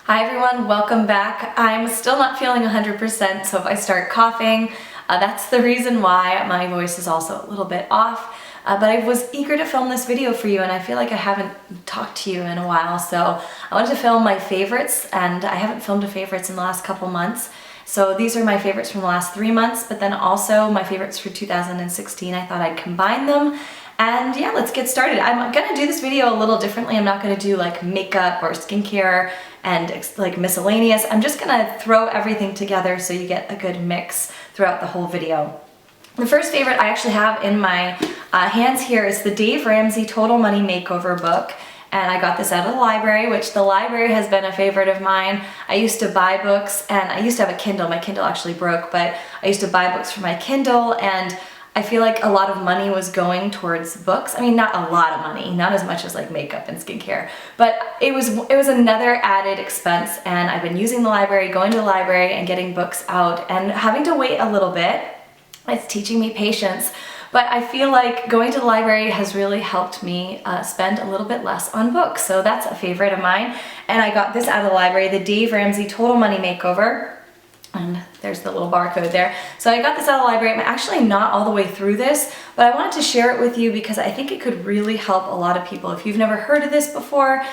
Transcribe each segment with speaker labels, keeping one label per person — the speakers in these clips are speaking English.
Speaker 1: Hi everyone, welcome back. I'm still not feeling 100%, so if I start coughing, that's the reason why. My voice is also a little bit off, but I was eager to film this video for you and I feel like I haven't talked to you in a while, so I wanted to film my favorites, and I haven't filmed a favorites in the last couple months. So these are my favorites from the last 3 months, but then also my favorites for 2016. I thought I'd combine them. And yeah, let's get started. I'm gonna do this video a little differently. I'm not gonna do like makeup or skincare and like miscellaneous. I'm just gonna throw everything together so you get a good mix throughout the whole video. The first favorite I actually have in my hands here is the Dave Ramsey Total Money Makeover book. And I got this out of the library, which the library has been a favorite of mine. I used to buy books, and I used to have a Kindle. My Kindle actually broke, but I used to buy books for my Kindle, and I feel like a lot of money was going towards books. I mean, not a lot of money, not as much as like makeup and skincare, but it was another added expense, and I've been using the library, going to the library and getting books out and having to wait a little bit. It's teaching me patience, but I feel like going to the library has really helped me spend a little bit less on books, so that's a favorite of mine. And I got this out of the library, the Dave Ramsey Total Money Makeover. And there's the little barcode there. So I got this out of the library. I'm actually not all the way through this, but I wanted to share it with you because I think it could really help a lot of people. If you've never heard of this before,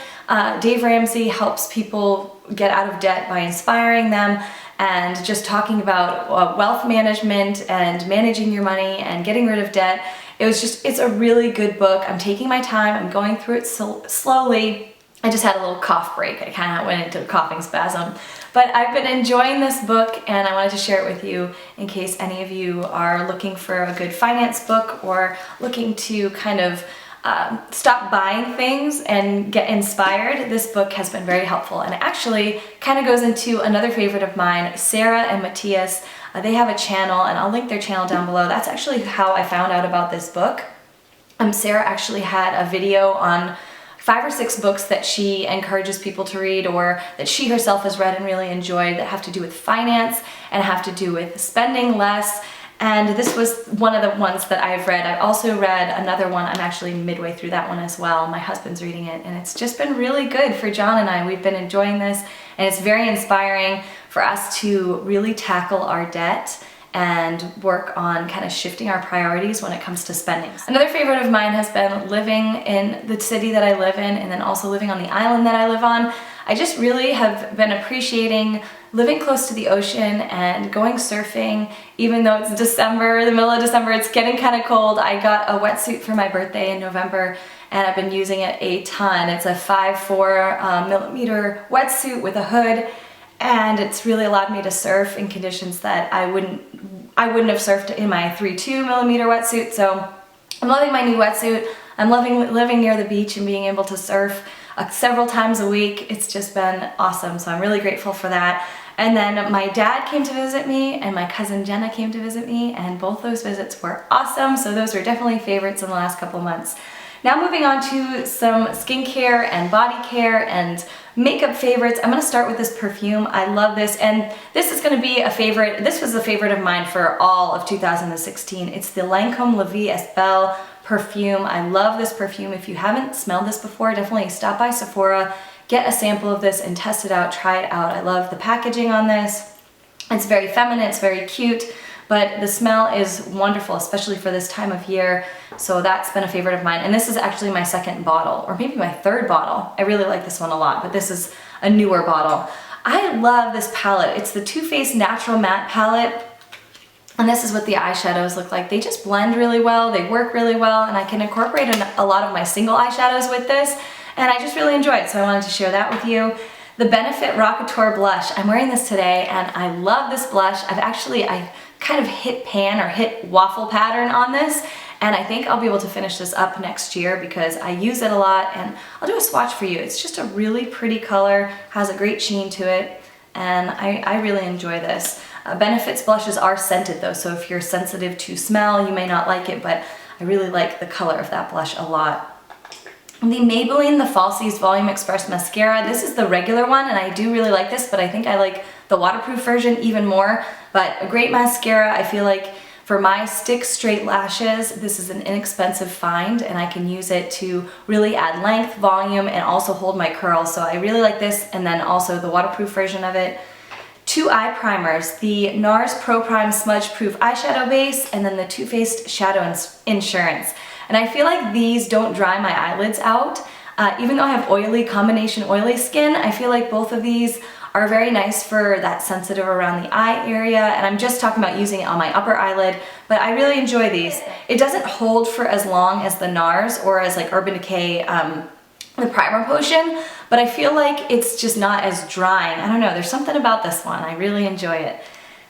Speaker 1: Dave Ramsey helps people get out of debt by inspiring them and just talking about wealth management and managing your money and getting rid of debt. It's a really good book. I'm taking my time. I'm going through it slowly. I just had a little cough break. I kind of went into a coughing spasm. But I've been enjoying this book, and I wanted to share it with you in case any of you are looking for a good finance book or looking to kind of stop buying things and get inspired. This book has been very helpful, and it actually kind of goes into another favorite of mine, Sarah and Matthias. They have a channel, and I'll link their channel down below. That's actually how I found out about this book. Sarah actually had a video on 5 or 6 books that she encourages people to read, or that she herself has read and really enjoyed, that have to do with finance and have to do with spending less. And this was one of the ones that I've read. I've also read another one. I'm actually midway through that one as well. My husband's reading it, and it's just been really good for John and I. We've been enjoying this, and it's very inspiring for us to really tackle our debt and work on kind of shifting our priorities when it comes to spending. Another favorite of mine has been living in the city that I live in, and then also living on the island that I live on. I just really have been appreciating living close to the ocean and going surfing, even though it's December, the middle of December, it's getting kind of cold. I got a wetsuit for my birthday in November, and I've been using it a ton. It's a 5'4" millimeter wetsuit with a hood, and it's really allowed me to surf in conditions that I wouldn't have surfed in my 3'2" millimeter wetsuit. So I'm loving my new wetsuit. I'm loving living near the beach and being able to surf several times a week. It's just been awesome, so I'm really grateful for that. And then my dad came to visit me, and my cousin Jenna came to visit me, and both those visits were awesome, so those were definitely favorites in the last couple months. Now moving on to some skincare and body care and makeup favorites. I'm going to start with this perfume. I love this, and this is going to be a favorite. This was a favorite of mine for all of 2016. It's the Lancome La Vie Est Belle perfume. I love this perfume. If you haven't smelled this before, definitely stop by Sephora, get a sample of this and test it out, try it out. I love the packaging on this. It's very feminine, it's very cute, but the smell is wonderful, especially for this time of year. So that's been a favorite of mine. And this is actually my second bottle, or maybe my third bottle. I really like this one a lot, but this is a newer bottle. I love this palette. It's the Too Faced Natural Matte Palette. And this is what the eyeshadows look like. They just blend really well, they work really well, and I can incorporate a lot of my single eyeshadows with this, and I just really enjoy it, so I wanted to share that with you. The Benefit Rockateur blush. I'm wearing this today, and I love this blush. I kind of hit pan or hit waffle pattern on this, and I think I'll be able to finish this up next year because I use it a lot, and I'll do a swatch for you. It's just a really pretty color, has a great sheen to it, and I really enjoy this. Benefit's blushes are scented though, so if you're sensitive to smell, you may not like it, but I really like the color of that blush a lot. The Maybelline The Falsies Volume Express Mascara. This is the regular one, and I do really like this, but I think I like the waterproof version even more. But a great mascara. I feel like For my stick straight lashes, this is an inexpensive find, and I can use it to really add length, volume, and also hold my curls. So I really like this, and then also the waterproof version of it. 2 eye primers, the Nars Pro-Prime Smudge Proof eyeshadow base, and then the Too Faced Shadow Insurance. And I feel like these don't dry my eyelids out. Even though I have combination oily skin, I feel like both of these are very nice for that sensitive around the eye area, and I'm just talking about using it on my upper eyelid, but I really enjoy these. It doesn't hold for as long as the Nars or as like Urban Decay, the primer potion, but I feel like it's just not as drying. I don't know, there's something about this one. I really enjoy it.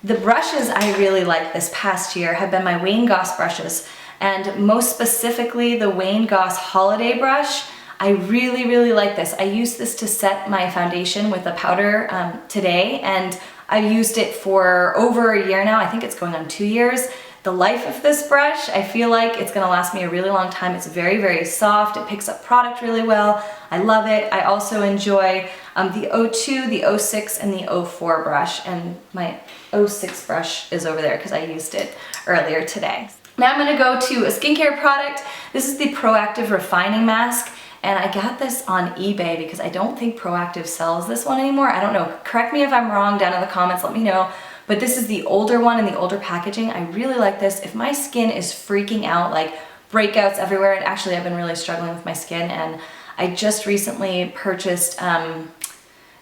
Speaker 1: The brushes I really like this past year have been my Wayne Goss brushes, and most specifically the Wayne Goss Holiday brush. I really like this. I used this to set my foundation with a powder today, and I've used it for over a year now. I think it's going on 2 years. The life of this brush, I feel like it's gonna last me a really long time. It's very soft. It picks up product really well. I love it. I also enjoy the 02, the 06, and the 04 brush, and my 06 brush is over there because I used it earlier today. Now I'm gonna go to a skincare product. This is the Proactive Refining Mask. And I got this on eBay because I don't think Proactive sells this one anymore. I don't know. Correct me if I'm wrong down in the comments. Let me know. But this is the older one in the older packaging. I really like this. If my skin is freaking out, like breakouts everywhere, and actually I've been really struggling with my skin, and I just recently purchased,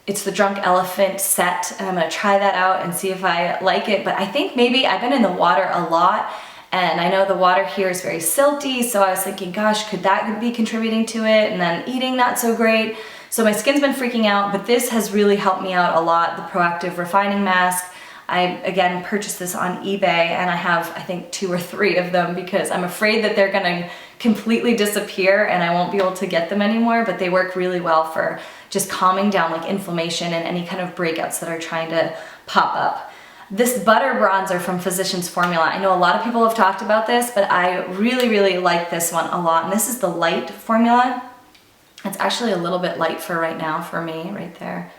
Speaker 1: it's the Drunk Elephant set, and I'm going to try that out and see if I like it. But I think maybe I've been in the water a lot, and I know the water here is very silty, so I was thinking, gosh, could that be contributing to it? And then eating not so great. So my skin's been freaking out, but this has really helped me out a lot, the Proactive Refining Mask. I, again, purchased this on eBay, and I have, I think, 2 or 3 of them because I'm afraid that they're gonna completely disappear and I won't be able to get them anymore, but they work really well for just calming down like inflammation and any kind of breakouts that are trying to pop up. This butter bronzer from Physicians Formula, I know a lot of people have talked about this, but I really like this one a lot. And this is the light formula. It's actually a little bit light for right now for me, right there.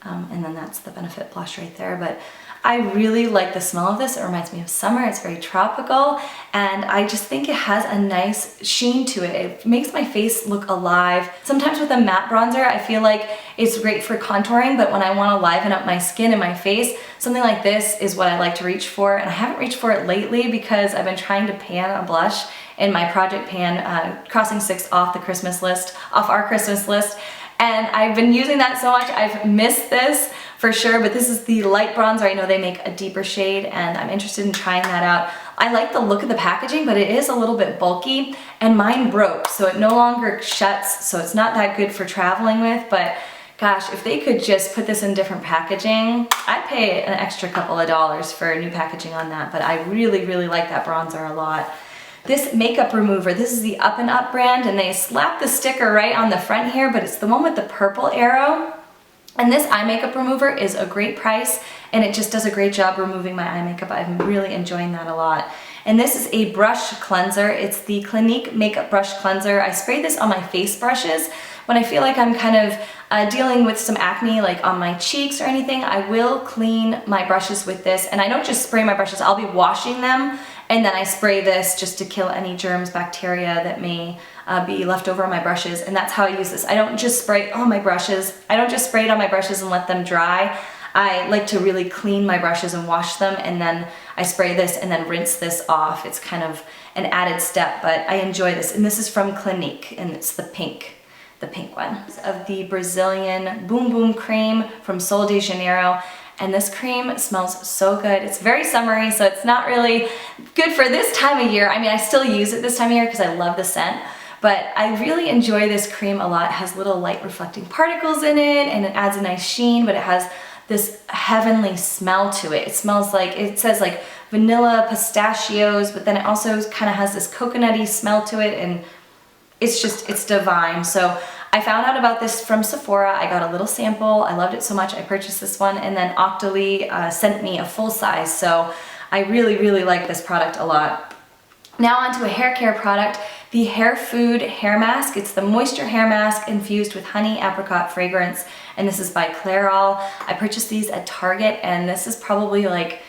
Speaker 1: And then that's the Benefit blush right there. But I really like the smell of this. It reminds me of summer. It's very tropical, and I just think it has a nice sheen to it. It makes my face look alive. Sometimes with a matte bronzer, I feel like it's great for contouring, but when I want to liven up my skin and my face, something like this is what I like to reach for, and I haven't reached for it lately because I've been trying to pan a blush in my project pan, Crossing 6 off our Christmas list, and I've been using that so much, I've missed this for sure, but this is the light bronzer. I know they make a deeper shade, and I'm interested in trying that out. I like the look of the packaging, but it is a little bit bulky, and mine broke, so it no longer shuts, so it's not that good for traveling with, but gosh, if they could just put this in different packaging, I'd pay an extra couple of dollars for new packaging on that, but I really like that bronzer a lot. This makeup remover, this is the Up and Up brand, and they slap the sticker right on the front here, but it's the one with the purple arrow. And this eye makeup remover is a great price, and it just does a great job removing my eye makeup. I'm really enjoying that a lot. And this is a brush cleanser. It's the Clinique Makeup Brush Cleanser. I spray this on my face brushes. When I feel like I'm kind of dealing with some acne, like on my cheeks or anything, I will clean my brushes with this. And I don't just spray my brushes, I'll be washing them, and then I spray this just to kill any germs, bacteria that may be left over on my brushes, and that's how I use this. I don't just spray on my brushes. I don't just spray it on my brushes and let them dry. I like to really clean my brushes and wash them, and then I spray this and then rinse this off. It's kind of an added step, but I enjoy this. And this is from Clinique, and it's the pink one. Of the Brazilian Boom Boom Cream from Sol de Janeiro. And this cream smells so good. It's very summery, so it's not really good for this time of year. I mean, I still use it this time of year because I love the scent, but I really enjoy this cream a lot. It has little light reflecting particles in it, and it adds a nice sheen, but it has this heavenly smell to it. It smells like, it says like vanilla, pistachios, but then it also kind of has this coconutty smell to it, and it's divine. So I found out about this from Sephora. I got a little sample. I loved it so much I purchased this one, and then Octoly sent me a full size, so I really like this product a lot. Now onto a hair care product, the Hair Food Hair Mask. It's the Moisture Hair Mask infused with honey apricot fragrance, and this is by Clairol. I purchased these at Target, and this is probably like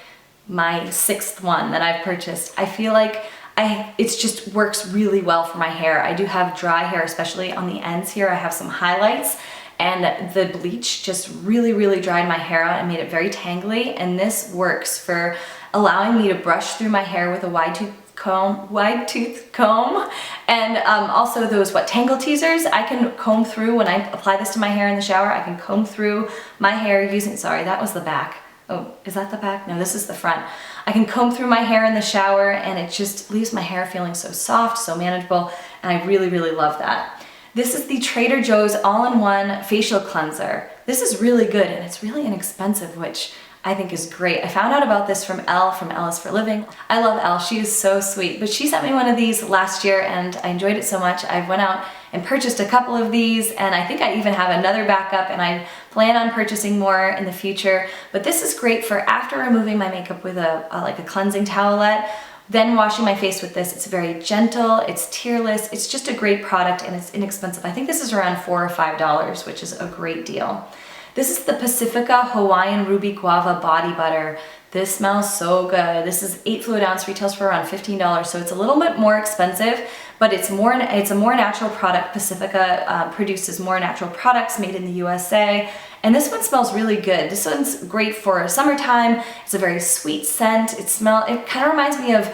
Speaker 1: my sixth one that I've purchased. I feel like it just works really well for my hair. I do have dry hair, especially on the ends here. I have some highlights, and the bleach just really dried my hair out and made it very tangly, and this works for allowing me to brush through my hair with a wide tooth comb, and also those tangle teasers. I can comb through when I apply this to my hair in the shower. I can comb through my hair using, sorry, that was the back. Oh, is that the back? No, this is the front. I can comb through my hair in the shower, and it just leaves my hair feeling so soft, so manageable, and I really love that. This is the Trader Joe's all-in-one facial cleanser. This is really good, and it's really inexpensive, which I think is great. I found out about this from Elle, from Elle is for Living. I love Elle, she is so sweet, but she sent me one of these last year and I enjoyed it so much. I went out and purchased a couple of these, and I think I even have another backup, and I plan on purchasing more in the future. But this is great for after removing my makeup with like a cleansing towelette, then washing my face with this. It's very gentle, it's tearless, it's just a great product, and it's inexpensive. I think this is around $4 or $5, which is a great deal. This is the Pacifica Hawaiian Ruby Guava Body Butter. This smells so good. This is 8 fluid ounce, retails for around $15, so it's a little bit more expensive, but it's a more natural product. Pacifica produces more natural products made in the USA, and this one smells really good. This one's great for summertime. It's a very sweet scent. It kind of reminds me of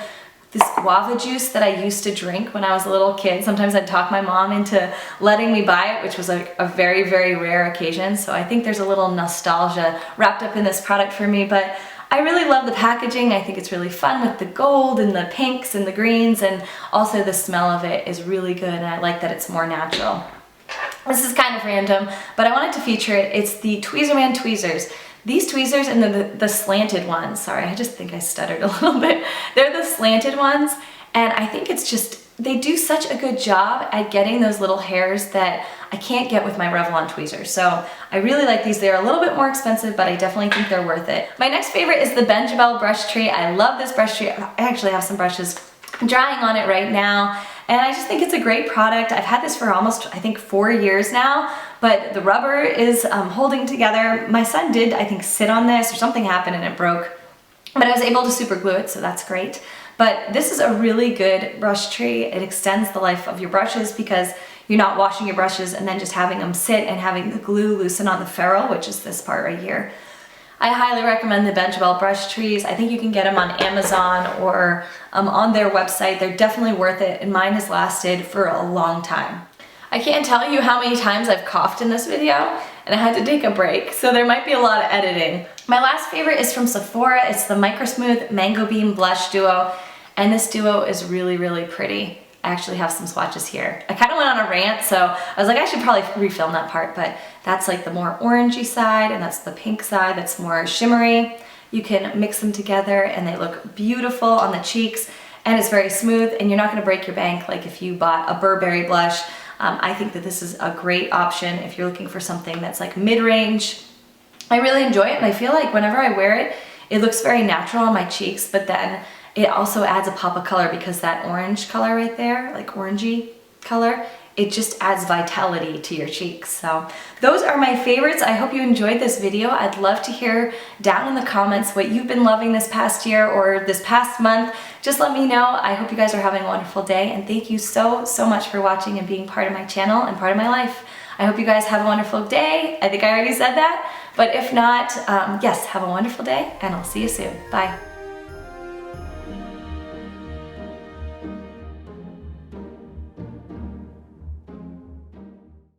Speaker 1: this guava juice that I used to drink when I was a little kid. Sometimes I'd talk my mom into letting me buy it, which was like a very rare occasion. So I think there's a little nostalgia wrapped up in this product for me, but I really love the packaging. I think it's really fun with the gold and the pinks and the greens, and also the smell of it is really good, and I like that it's more natural. This is kind of random, but I wanted to feature it. It's the Tweezerman tweezers. These tweezers and the slanted ones, sorry, I just think I stuttered a little bit. They're the slanted ones, and I think it's just, they do such a good job at getting those little hairs that I can't get with my Revlon tweezers. So I really like these. They're a little bit more expensive, but I definitely think they're worth it. My next favorite is the Benjabel brush tree. I love this brush tree. I actually have some brushes drying on it right now, and I just think it's a great product. I've had this for almost, I think, 4 years now, but the rubber is holding together. My son did, I think, sit on this, or something happened and it broke, but I was able to super glue it, so that's great. But this is a really good brush tree. It extends the life of your brushes because you're not washing your brushes and then just having them sit and having the glue loosen on the ferrule, which is this part right here. I highly recommend the Benjabel brush trees. I think you can get them on Amazon or on their website. They're definitely worth it, and mine has lasted for a long time. I can't tell you how many times I've coughed in this video, and I had to take a break, so there might be a lot of editing. My last favorite is from Sephora. It's the Micro Smooth Mango Bean Blush Duo, and this duo is really pretty. I actually have some swatches here. I kind of went on a rant, so I was like, I should probably refilm that part, but that's like the more orangey side, and that's the pink side that's more shimmery. You can mix them together and they look beautiful on the cheeks, and it's very smooth, and you're not gonna break your bank like if you bought a Burberry blush. I think that this is a great option if you're looking for something that's like mid-range. I really enjoy it, and I feel like whenever I wear it, it looks very natural on my cheeks, but then it also adds a pop of color because that orange color right there, like orangey color, it just adds vitality to your cheeks. So those are my favorites. I hope you enjoyed this video. I'd love to hear down in the comments what you've been loving this past year or this past month. Just let me know. I hope you guys are having a wonderful day, and thank you so much for watching and being part of my channel and part of my life. I hope you guys have a wonderful day. I think I already said that, but if not, yes, have a wonderful day, and I'll see you soon. Bye.